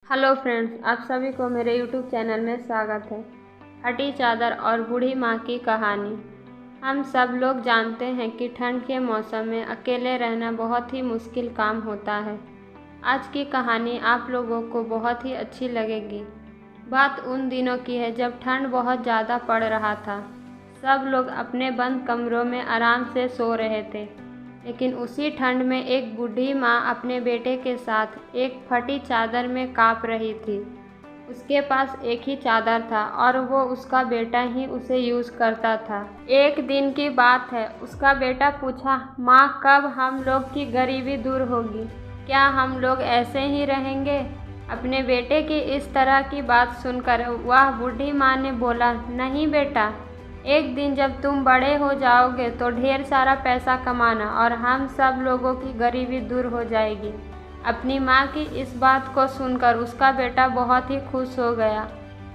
Hello friends, आप सभी को मेरे यूट्यूब चैनल में स्वागत है। फटी चादर और बूढ़ी माँ की कहानी। हम सब लोग जानते हैं कि ठंड के मौसम में अकेले रहना बहुत ही मुश्किल काम होता है। आज की कहानी आप लोगों को बहुत ही अच्छी लगेगी। बात उन दिनों की है जब ठंड बहुत ज़्यादा पड़ रहा था। सब लोग अपने बंद कमरों में आराम से सो रहे थे, लेकिन उसी ठंड में एक बूढ़ी माँ अपने बेटे के साथ एक फटी चादर में काँप रही थी। उसके पास एक ही चादर था और वो उसका बेटा ही उसे यूज़ करता था। एक दिन की बात है, उसका बेटा पूछा, माँ कब हम लोग की गरीबी दूर होगी? क्या हम लोग ऐसे ही रहेंगे? अपने बेटे की इस तरह की बात सुनकर वह बूढ़ी माँ ने बोला, नहीं बेटा, एक दिन जब तुम बड़े हो जाओगे तो ढेर सारा पैसा कमाना और हम सब लोगों की गरीबी दूर हो जाएगी। अपनी माँ की इस बात को सुनकर उसका बेटा बहुत ही खुश हो गया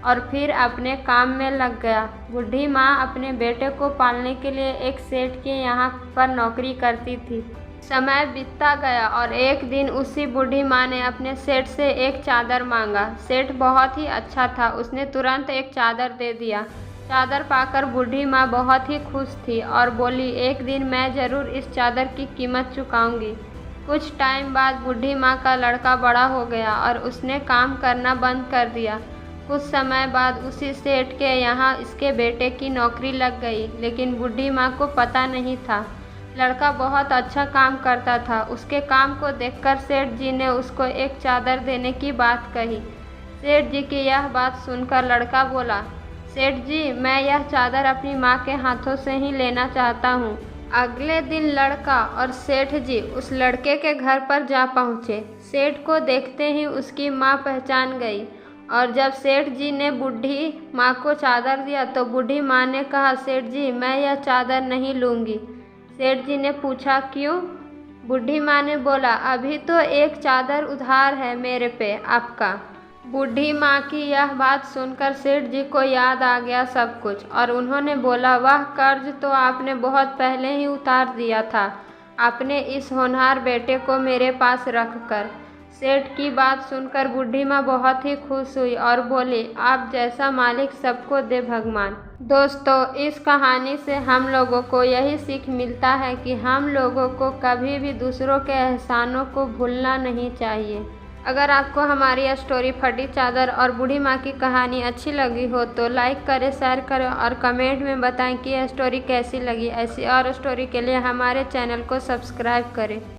और फिर अपने काम में लग गया। बूढ़ी माँ अपने बेटे को पालने के लिए एक सेठ के यहाँ पर नौकरी करती थी। समय बीतता गया और एक दिन उसी बूढ़ी माँ ने अपने सेठ से एक चादर मांगा। सेठ बहुत ही अच्छा था, उसने तुरंत एक चादर दे दिया। चादर पाकर बूढ़ी माँ बहुत ही खुश थी और बोली, एक दिन मैं ज़रूर इस चादर की कीमत चुकाऊंगी। कुछ टाइम बाद बूढ़ी माँ का लड़का बड़ा हो गया और उसने काम करना बंद कर दिया। कुछ समय बाद उसी सेठ के यहाँ इसके बेटे की नौकरी लग गई, लेकिन बूढ़ी माँ को पता नहीं था। लड़का बहुत अच्छा काम करता था। उसके काम को देखकर सेठ जी ने उसको एक चादर देने की बात कही। सेठ जी की यह बात सुनकर लड़का बोला, सेठ जी, मैं यह चादर अपनी माँ के हाथों से ही लेना चाहता हूँ। अगले दिन लड़का और सेठ जी उस लड़के के घर पर जा पहुँचे। सेठ को देखते ही उसकी माँ पहचान गई और जब सेठ जी ने बूढ़ी माँ को चादर दिया तो बूढ़ी माँ ने कहा, सेठ जी, मैं यह चादर नहीं लूँगी। सेठ जी ने पूछा, क्यों? बूढ़ी माँ ने बोला, अभी तो एक चादर उधार है मेरे पे आपका। बूढ़ी माँ की यह बात सुनकर सेठ जी को याद आ गया सब कुछ और उन्होंने बोला, वह कर्ज तो आपने बहुत पहले ही उतार दिया था, आपने इस होनहार बेटे को मेरे पास रख कर। सेठ की बात सुनकर बूढ़ी माँ बहुत ही खुश हुई और बोली, आप जैसा मालिक सबको दे भगवान। दोस्तों, इस कहानी से हम लोगों को यही सीख मिलता है कि हम लोगों को कभी भी दूसरों के एहसानों को भूलना नहीं चाहिए। अगर आपको हमारी यह स्टोरी फटी चादर और बूढ़ी माँ की कहानी अच्छी लगी हो तो लाइक करें, शेयर करें और कमेंट में बताएं कि यह स्टोरी कैसी लगी। ऐसी और स्टोरी के लिए हमारे चैनल को सब्सक्राइब करें।